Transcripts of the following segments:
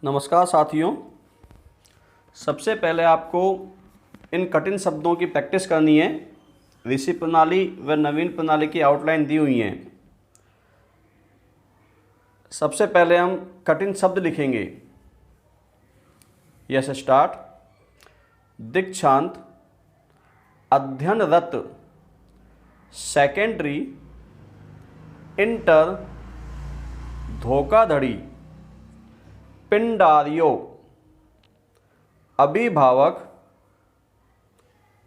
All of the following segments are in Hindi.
नमस्कार साथियों। सबसे पहले आपको इन कठिन शब्दों की प्रैक्टिस करनी है। ऋषि प्रणाली व नवीन प्रणाली की आउटलाइन दी हुई हैं। सबसे पहले हम कठिन शब्द लिखेंगे। Yes start. दीक्षांत, अध्ययनरत, सेकेंडरी, इंटर, धोखाधड़ी, पिंडारियो, अभिभावक,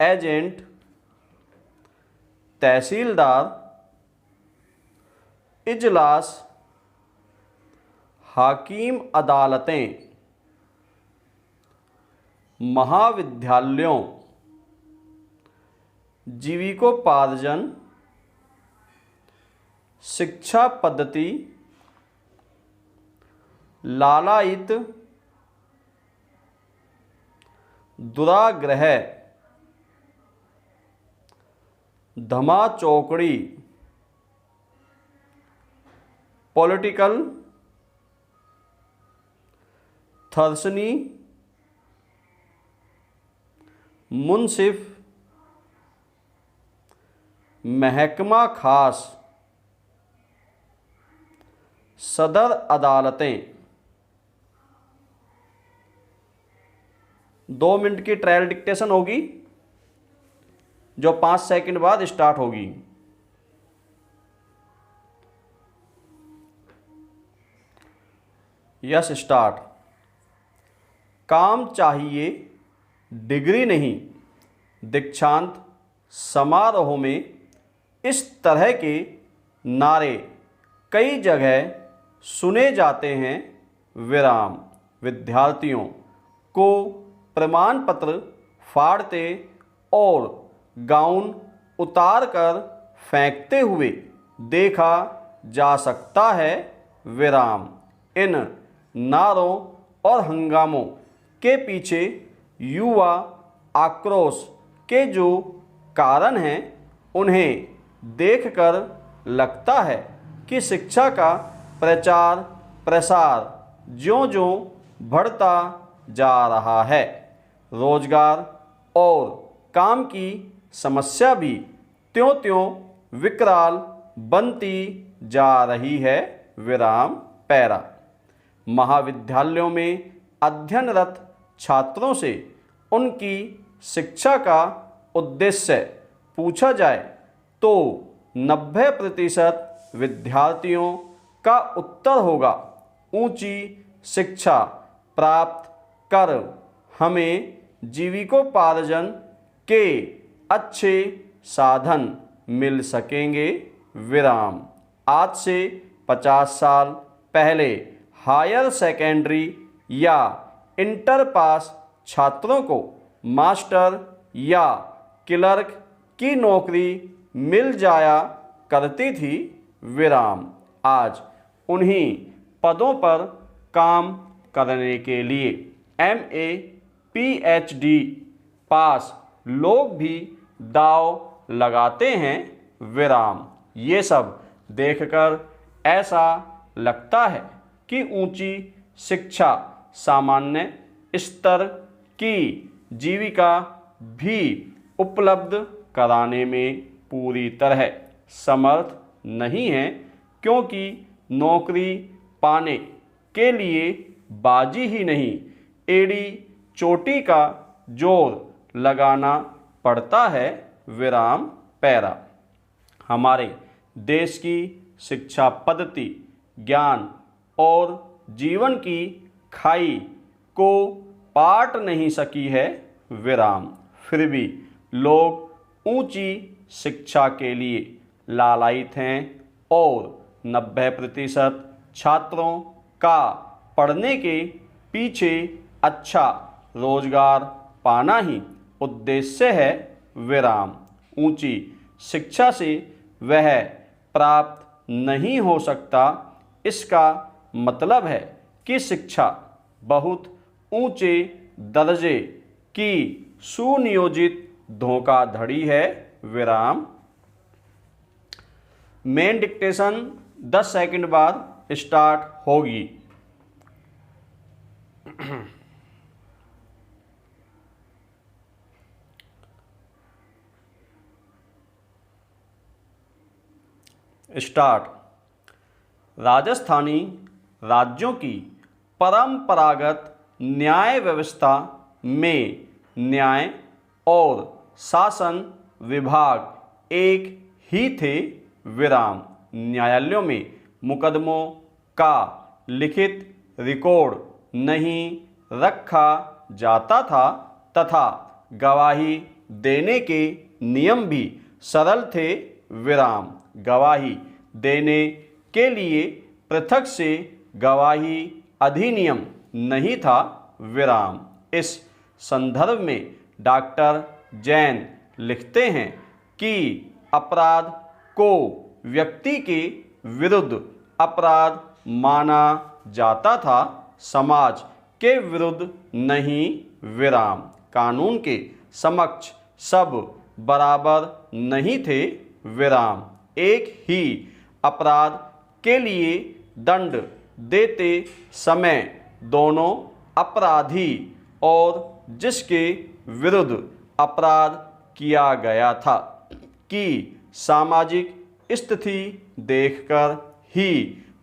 एजेंट, तहसीलदार, इजलास, हाकिम अदालतें, महाविद्यालयों, जीविकोपार्जन, शिक्षा पद्धति, लालायित, दुराग्रह, धमाचौकड़ी, पॉलिटिकल, थर्सनी, मुंसिफ, महकमा खास, सदर अदालतें। 2 मिनट की ट्रायल डिक्टेशन होगी जो 5 सेकंड बाद स्टार्ट होगी। Yes start. काम चाहिए, डिग्री नहीं। दीक्षांत समारोह में इस तरह के नारे कई जगह सुने जाते हैं। विराम। विद्यार्थियों को प्रमाण पत्र फाड़ते और गाउन उतार कर फेंकते हुए देखा जा सकता है। विराम। इन नारों और हंगामों के पीछे युवा आक्रोश के जो कारण हैं उन्हें देखकर लगता है कि शिक्षा का प्रचार प्रसार ज्यों-ज्यों बढ़ता जा रहा है, रोजगार और काम की समस्या भी त्यों-त्यों विकराल बनती जा रही है। विराम पैरा। महाविद्यालयों में अध्ययनरत छात्रों से उनकी शिक्षा का उद्देश्य पूछा जाए तो 90% विद्यार्थियों का उत्तर होगा ऊंची शिक्षा प्राप्त कर हमें जीविकोपार्जन के अच्छे साधन मिल सकेंगे। विराम। आज से 50 साल पहले हायर सेकेंडरी या इंटर पास छात्रों को मास्टर या क्लर्क की नौकरी मिल जाया करती थी। विराम। आज उन्हीं पदों पर काम करने के लिए MA PhD पास लोग भी दाव लगाते हैं। विराम। ये सब देखकर ऐसा लगता है कि ऊंची शिक्षा सामान्य स्तर की जीविका भी उपलब्ध कराने में पूरी तरह समर्थ नहीं है, क्योंकि नौकरी पाने के लिए बाजी ही नहीं, एड़ी चोटी का जोर लगाना पड़ता है। विराम पैरा। हमारे देश की शिक्षा पद्धति ज्ञान और जीवन की खाई को पाट नहीं सकी है। विराम। फिर भी लोग ऊंची शिक्षा के लिए लालायित हैं और 90% छात्रों का पढ़ने के पीछे अच्छा रोजगार पाना ही उद्देश्य है। विराम। ऊंची शिक्षा से वह प्राप्त नहीं हो सकता, इसका मतलब है कि शिक्षा बहुत ऊंचे दर्जे की सुनियोजित धोखाधड़ी है। विराम। मेन डिक्टेशन 10 सेकंड बाद स्टार्ट होगी। स्टार्ट। राजस्थानी राज्यों की परंपरागत न्याय व्यवस्था में न्याय और शासन विभाग एक ही थे। विराम। न्यायालयों में मुकदमों का लिखित रिकॉर्ड नहीं रखा जाता था तथा गवाही देने के नियम भी सरल थे। विराम। गवाही देने के लिए पृथक से गवाही अधिनियम नहीं था। विराम। इस संदर्भ में डॉक्टर जैन लिखते हैं कि अपराध को व्यक्ति के विरुद्ध अपराध माना जाता था, समाज के विरुद्ध नहीं। विराम। कानून के समक्ष सब बराबर नहीं थे। विराम। एक ही अपराध के लिए दंड देते समय दोनों अपराधी और जिसके विरुद्ध अपराध किया गया था की सामाजिक स्थिति देखकर ही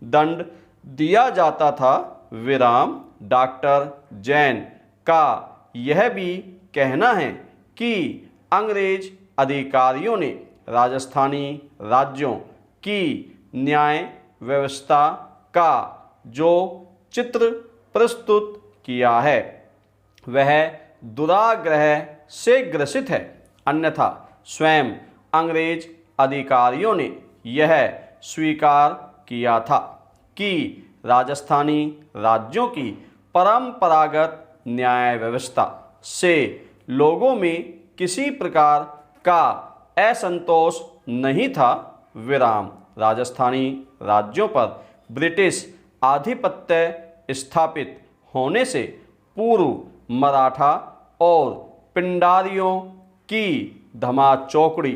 दंड दिया जाता था। विराम। डॉक्टर जैन का यह भी कहना है कि अंग्रेज अधिकारियों ने राजस्थानी राज्यों की न्याय व्यवस्था का जो चित्र प्रस्तुत किया है वह दुराग्रह से ग्रसित है, अन्यथा स्वयं अंग्रेज अधिकारियों ने यह स्वीकार किया था कि राजस्थानी राज्यों की परंपरागत न्याय व्यवस्था से लोगों में किसी प्रकार का असंतोष नहीं था। विराम। राजस्थानी राज्यों पर ब्रिटिश आधिपत्य स्थापित होने से पूर्व मराठा और पिंडारियों की धमाचौकड़ी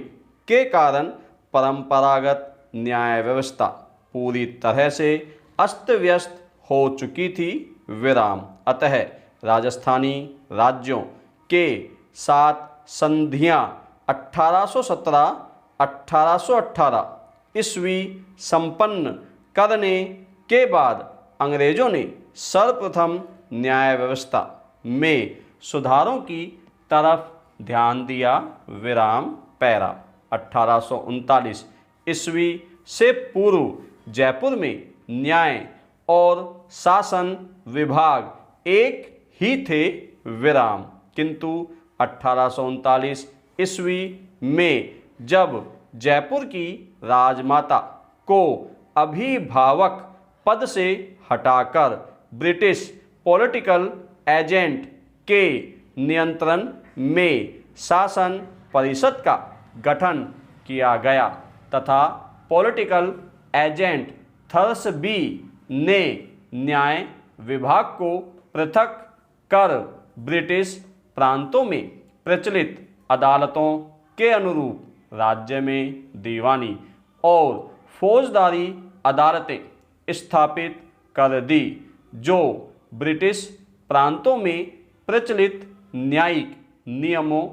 के कारण परंपरागत न्याय व्यवस्था पूरी तरह से अस्त व्यस्त हो चुकी थी। विराम। अतः राजस्थानी राज्यों के साथ संधियां 1817-1818 ईस्वी संपन्न करने के बाद अंग्रेजों ने सर्वप्रथम न्याय व्यवस्था में सुधारों की तरफ ध्यान दिया। विराम। पैरा। 1839 ईस्वी से पूर्व जयपुर में न्याय और शासन विभाग एक ही थे। विराम। किंतु 1839 ईस्वी में जब जयपुर की राजमाता को अभिभावक पद से हटाकर ब्रिटिश पॉलिटिकल एजेंट के नियंत्रण में शासन परिषद का गठन किया गया तथा पॉलिटिकल एजेंट थर्सबी ने न्याय विभाग को पृथक कर ब्रिटिश प्रांतों में प्रचलित अदालतों के अनुरूप राज्य में दीवानी और फौजदारी अदालतें स्थापित कर दी, जो ब्रिटिश प्रांतों में प्रचलित न्यायिक नियमों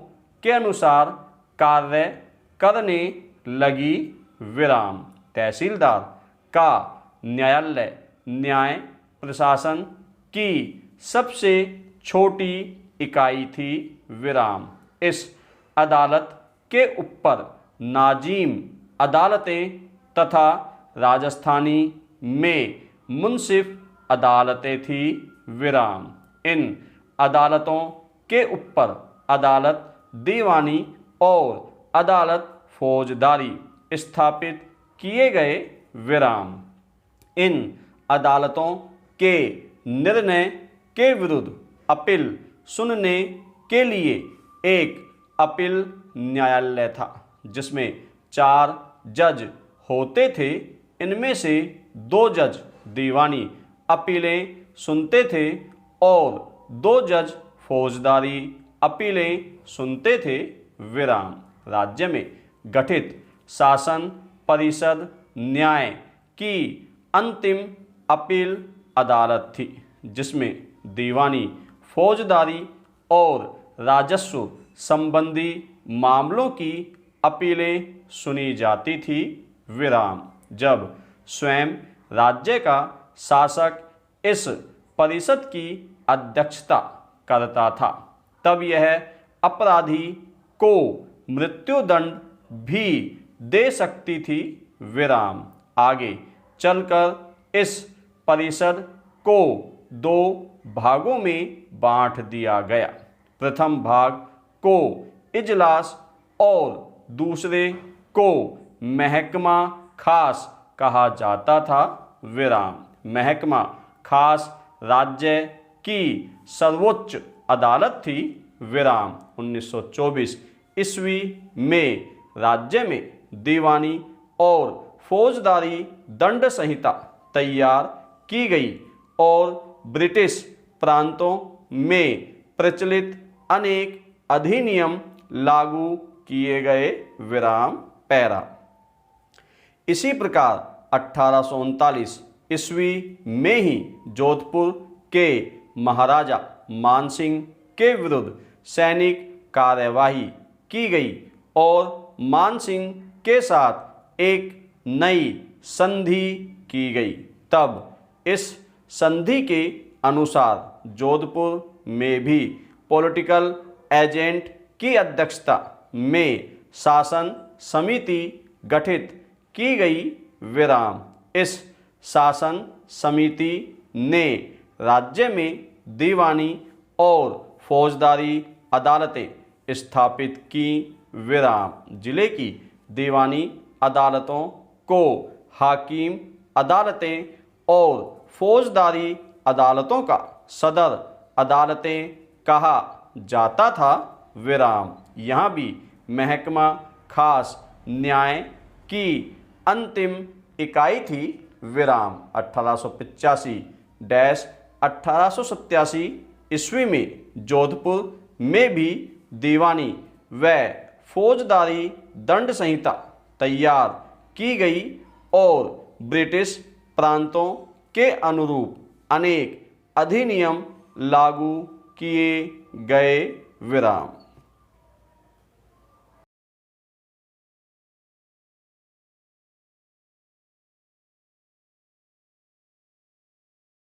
के अनुसार कार्य करने लगी। विराम। तहसीलदार का न्यायालय न्याय प्रशासन की सबसे छोटी इकाई थी। विराम। इस अदालत के ऊपर नाजीम अदालतें तथा राजस्थानी में मुंसिफ अदालतें थी। विराम। इन अदालतों के ऊपर अदालत दीवानी और अदालत फौजदारी स्थापित किए गए। विराम। इन अदालतों के निर्णय के विरुद्ध अपील सुनने के लिए एक अपील न्यायालय था जिसमें 4 जज होते थे। इनमें से 2 जज दीवानी अपीलें सुनते थे और 2 जज फौजदारी अपीलें सुनते थे। विराम। राज्य में गठित शासन परिषद न्याय की अंतिम अपील अदालत थी जिसमें दीवानी, फौजदारी और राजस्व संबंधी मामलों की अपीलें सुनी जाती थी। विराम। जब स्वयं राज्य का शासक इस परिषद की अध्यक्षता करता था तब यह अपराधी को मृत्युदंड भी दे सकती थी। विराम। आगे चलकर इस परिषद को दो भागों में बांट दिया गया। प्रथम भाग को इजलास और दूसरे को महकमा खास कहा जाता था। विराम। महकमा खास राज्य की सर्वोच्च अदालत थी। विराम। 1924 ईस्वी में राज्य में दीवानी और फौजदारी दंड संहिता तैयार की गई और ब्रिटिश प्रांतों में प्रचलित अनेक अधिनियम लागू किए गए। विराम। पैरा। इसी प्रकार 1839 ईस्वी में ही जोधपुर के महाराजा मानसिंह के विरुद्ध सैनिक कार्यवाही की गई और मानसिंह के साथ एक नई संधि की गई। तब इस संधि के अनुसार जोधपुर में भी पॉलिटिकल एजेंट की अध्यक्षता में शासन समिति गठित की गई। विराम। इस शासन समिति ने राज्य में दीवानी और फौजदारी अदालतें स्थापित की। विराम। जिले की दीवानी अदालतों को हाकिम अदालतें और फौजदारी अदालतों का सदर अदालतें कहा जाता था। विराम। यहाँ भी महकमा खास न्याय की अंतिम इकाई थी। विराम। 1885-1887 ईस्वी में जोधपुर में भी दीवानी व फौजदारी दंड संहिता तैयार की गई और ब्रिटिश प्रांतों के अनुरूप अनेक अधिनियम लागू किए गए। विराम।